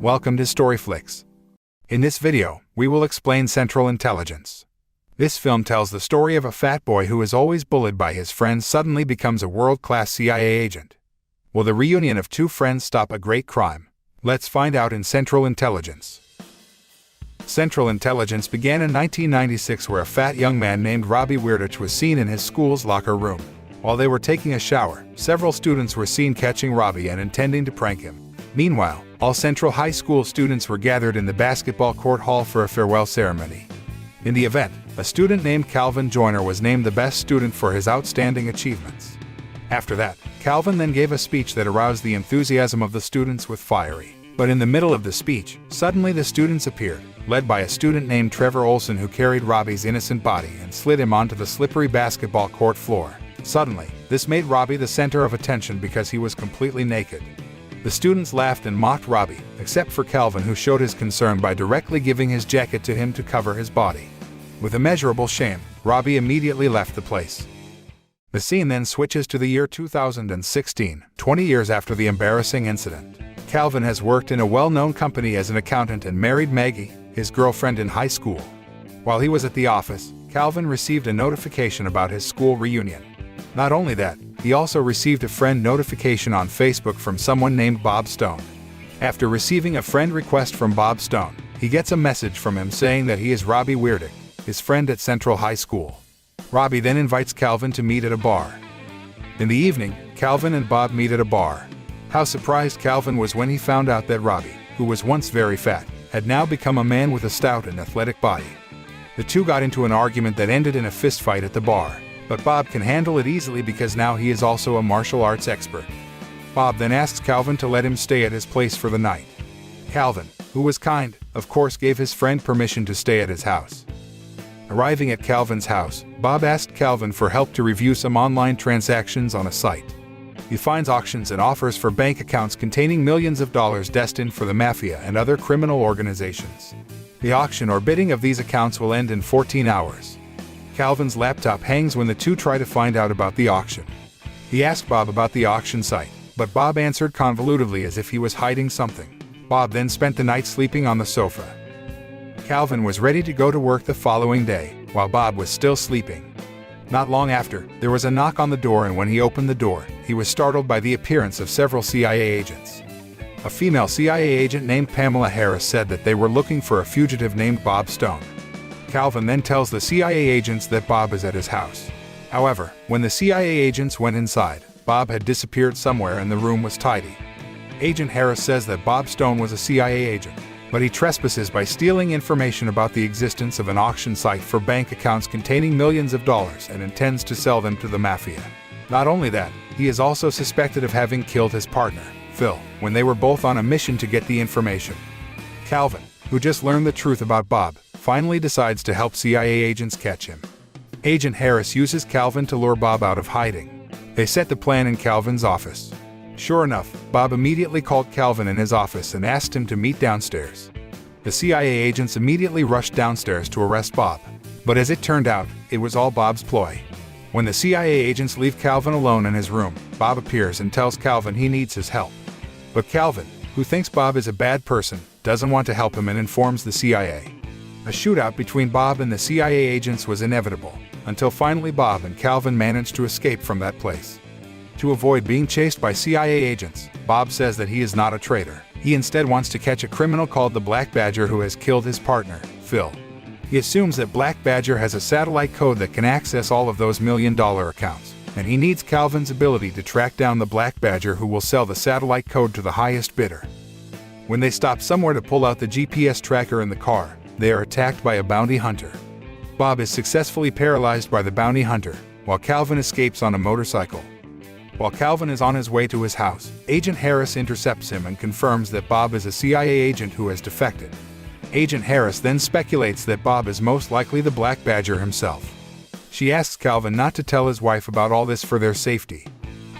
Welcome to Storyflix. In this video, we will explain Central Intelligence. This film tells the story of a fat boy who is always bullied by his friends suddenly becomes a world-class CIA agent. Will the reunion of two friends stop a great crime? Let's find out in Central Intelligence. Central Intelligence began in 1996 where a fat young man named Robbie Weirdich was seen in his school's locker room. While they were taking a shower, several students were seen catching Robbie and intending to prank him. Meanwhile, all Central High School students were gathered in the basketball court hall for a farewell ceremony. In the event, a student named Calvin Joyner was named the best student for his outstanding achievements. After that, Calvin then gave a speech that aroused the enthusiasm of the students with fiery. But in the middle of the speech, suddenly the students appeared, led by a student named Trevor Olson who carried Robbie's innocent body and slid him onto the slippery basketball court floor. Suddenly, this made Robbie the center of attention because he was completely naked. The students laughed and mocked Robbie, except for Calvin who showed his concern by directly giving his jacket to him to cover his body. With immeasurable shame, Robbie immediately left the place. The scene then switches to the year 2016, 20 years after the embarrassing incident. Calvin has worked in a well-known company as an accountant and married Maggie, his girlfriend in high school. While he was at the office, Calvin received a notification about his school reunion. Not only that, he also received a friend notification on Facebook from someone named Bob Stone. After receiving a friend request from Bob Stone, he gets a message from him saying that he is Robbie Weirdich, his friend at Central High School. Robbie then invites Calvin to meet at a bar. In the evening, Calvin and Bob meet at a bar. How surprised Calvin was when he found out that Robbie, who was once very fat, had now become a man with a stout and athletic body. The two got into an argument that ended in a fistfight at the bar. But Bob can handle it easily because now he is also a martial arts expert. Bob then asks Calvin to let him stay at his place for the night. Calvin, who was kind, of course gave his friend permission to stay at his house. Arriving at Calvin's house, Bob asked Calvin for help to review some online transactions on a site. He finds auctions and offers for bank accounts containing millions of dollars destined for the mafia and other criminal organizations. The auction or bidding of these accounts will end in 14 hours. Calvin's laptop hangs when the two try to find out about the auction. He asked Bob about the auction site, but Bob answered convolutedly as if he was hiding something. Bob then spent the night sleeping on the sofa. Calvin was ready to go to work the following day, while Bob was still sleeping. Not long after, there was a knock on the door, and when he opened the door, he was startled by the appearance of several CIA agents. A female CIA agent named Pamela Harris said that they were looking for a fugitive named Bob Stone. Calvin then tells the CIA agents that Bob is at his house. However, when the CIA agents went inside, Bob had disappeared somewhere and the room was tidy. Agent Harris says that Bob Stone was a CIA agent, but he trespasses by stealing information about the existence of an auction site for bank accounts containing millions of dollars and intends to sell them to the mafia. Not only that, he is also suspected of having killed his partner, Phil, when they were both on a mission to get the information. Calvin, who just learned the truth about Bob, finally decides to help CIA agents catch him. Agent Harris uses Calvin to lure Bob out of hiding. They set the plan in Calvin's office. Sure enough, Bob immediately called Calvin in his office and asked him to meet downstairs. The CIA agents immediately rushed downstairs to arrest Bob. But as it turned out, it was all Bob's ploy. When the CIA agents leave Calvin alone in his room, Bob appears and tells Calvin he needs his help. But Calvin, who thinks Bob is a bad person, doesn't want to help him and informs the CIA. A shootout between Bob and the CIA agents was inevitable, until finally Bob and Calvin managed to escape from that place. To avoid being chased by CIA agents, Bob says that he is not a traitor. He instead wants to catch a criminal called the Black Badger who has killed his partner, Phil. He assumes that Black Badger has a satellite code that can access all of those million-dollar accounts, and he needs Calvin's ability to track down the Black Badger who will sell the satellite code to the highest bidder. When they stop somewhere to pull out the GPS tracker in the car, they are attacked by a bounty hunter. Bob is successfully paralyzed by the bounty hunter, while Calvin escapes on a motorcycle. While Calvin is on his way to his house, Agent Harris intercepts him and confirms that Bob is a CIA agent who has defected. Agent Harris then speculates that Bob is most likely the Black Badger himself. She asks Calvin not to tell his wife about all this for their safety.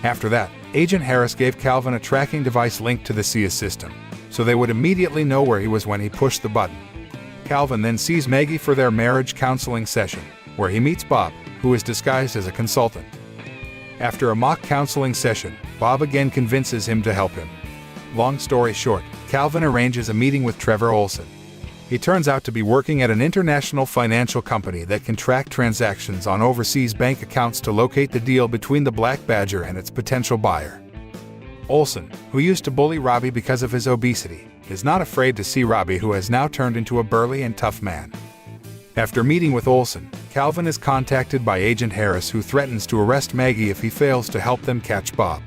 After that, Agent Harris gave Calvin a tracking device linked to the CIA system, so they would immediately know where he was when he pushed the button. Calvin then sees Maggie for their marriage counseling session, where he meets Bob, who is disguised as a consultant. After a mock counseling session, Bob again convinces him to help him. Long story short, Calvin arranges a meeting with Trevor Olson. He turns out to be working at an international financial company that can track transactions on overseas bank accounts to locate the deal between the Black Badger and its potential buyer. Olson, who used to bully Robbie because of his obesity, is not afraid to see Robbie, who has now turned into a burly and tough man. After meeting with Olson, Calvin is contacted by Agent Harris, who threatens to arrest Maggie if he fails to help them catch Bob.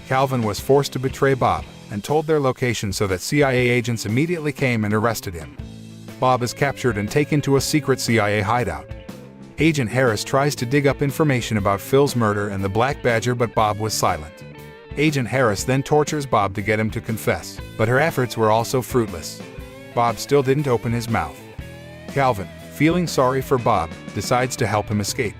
Calvin was forced to betray Bob and told their location so that CIA agents immediately came and arrested him. Bob is captured and taken to a secret CIA hideout. Agent Harris tries to dig up information about Phil's murder and the Black Badger, but Bob was silent. Agent Harris then tortures Bob to get him to confess, but her efforts were also fruitless. Bob still didn't open his mouth. Calvin, feeling sorry for Bob, decides to help him escape.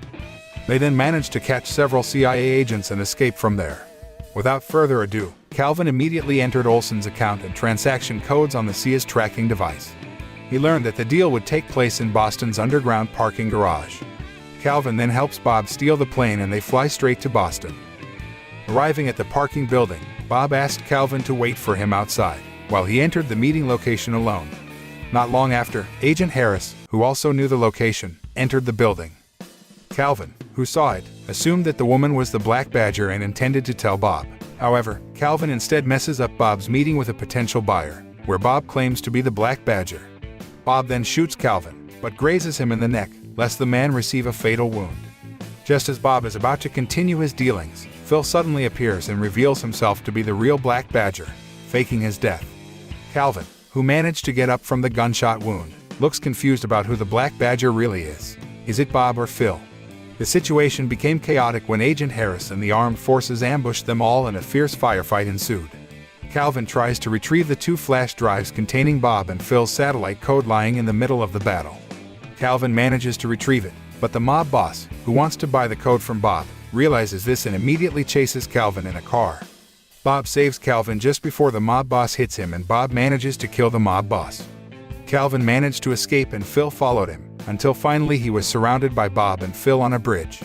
They then manage to catch several CIA agents and escape from there. Without further ado, Calvin immediately entered Olson's account and transaction codes on the CIA's tracking device. He learned that the deal would take place in Boston's underground parking garage. Calvin then helps Bob steal the plane and they fly straight to Boston. Arriving at the parking building, Bob asked Calvin to wait for him outside, while he entered the meeting location alone. Not long after, Agent Harris, who also knew the location, entered the building. Calvin, who saw it, assumed that the woman was the Black Badger and intended to tell Bob. However, Calvin instead messes up Bob's meeting with a potential buyer, where Bob claims to be the Black Badger. Bob then shoots Calvin, but grazes him in the neck, lest the man receive a fatal wound. Just as Bob is about to continue his dealings, Phil suddenly appears and reveals himself to be the real Black Badger, faking his death. Calvin, who managed to get up from the gunshot wound, looks confused about who the Black Badger really is. Is it Bob or Phil? The situation became chaotic when Agent Harris and the armed forces ambushed them all and a fierce firefight ensued. Calvin tries to retrieve the 2 flash drives containing Bob and Phil's satellite code lying in the middle of the battle. Calvin manages to retrieve it, but the mob boss, who wants to buy the code from Bob, realizes this and immediately chases Calvin in a car. Bob saves Calvin just before the mob boss hits him, and Bob manages to kill the mob boss. Calvin managed to escape and Phil followed him, until finally he was surrounded by Bob and Phil on a bridge.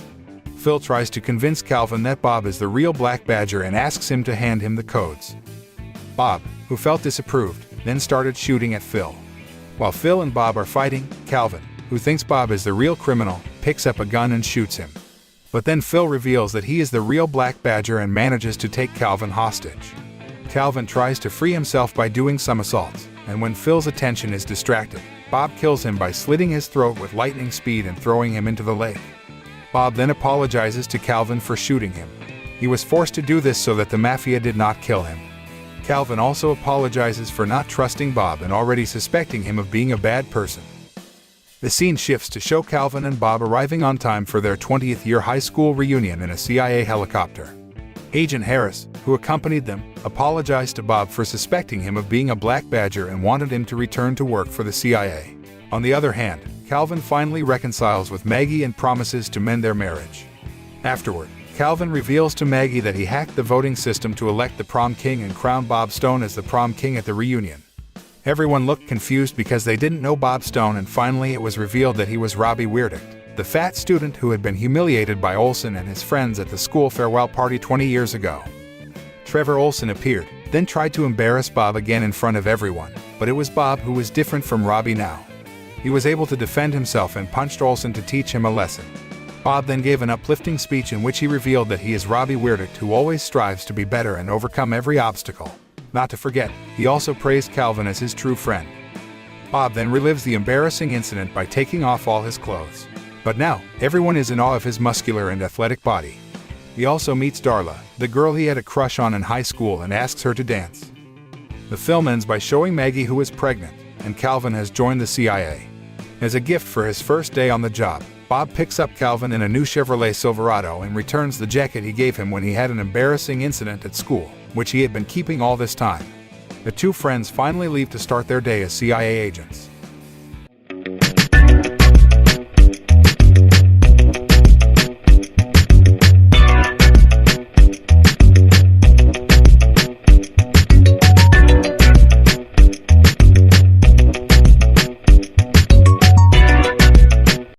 Phil tries to convince Calvin that Bob is the real Black Badger and asks him to hand him the codes. Bob, who felt disapproved, then started shooting at Phil. While Phil and Bob are fighting, Calvin, who thinks Bob is the real criminal, picks up a gun and shoots him. But then Phil reveals that he is the real Black Badger and manages to take Calvin hostage. Calvin tries to free himself by doing somersaults, and when Phil's attention is distracted, Bob kills him by slitting his throat with lightning speed and throwing him into the lake. Bob then apologizes to Calvin for shooting him. He was forced to do this so that the mafia did not kill him. Calvin also apologizes for not trusting Bob and already suspecting him of being a bad person. The scene shifts to show Calvin and Bob arriving on time for their 20th year high school reunion in a CIA helicopter. Agent Harris, who accompanied them, apologized to Bob for suspecting him of being a Black Badger and wanted him to return to work for the CIA. On the other hand, Calvin finally reconciles with Maggie and promises to mend their marriage. Afterward, Calvin reveals to Maggie that he hacked the voting system to elect the prom king and crown Bob Stone as the prom king at the reunion. Everyone looked confused because they didn't know Bob Stone, and finally it was revealed that he was Robbie Weirdicht, the fat student who had been humiliated by Olson and his friends at the school farewell party 20 years ago. Trevor Olson appeared, then tried to embarrass Bob again in front of everyone, but it was Bob who was different from Robbie now. He was able to defend himself and punched Olson to teach him a lesson. Bob then gave an uplifting speech in which he revealed that he is Robbie Weirdicht, who always strives to be better and overcome every obstacle. Not to forget, he also praised Calvin as his true friend. Bob then relives the embarrassing incident by taking off all his clothes. But now, everyone is in awe of his muscular and athletic body. He also meets Darla, the girl he had a crush on in high school, and asks her to dance. The film ends by showing Maggie, who is pregnant, and Calvin has joined the CIA. As a gift for his first day on the job, Bob picks up Calvin in a new Chevrolet Silverado and returns the jacket he gave him when he had an embarrassing incident at school, which he had been keeping all this time. The two friends finally leave to start their day as CIA agents.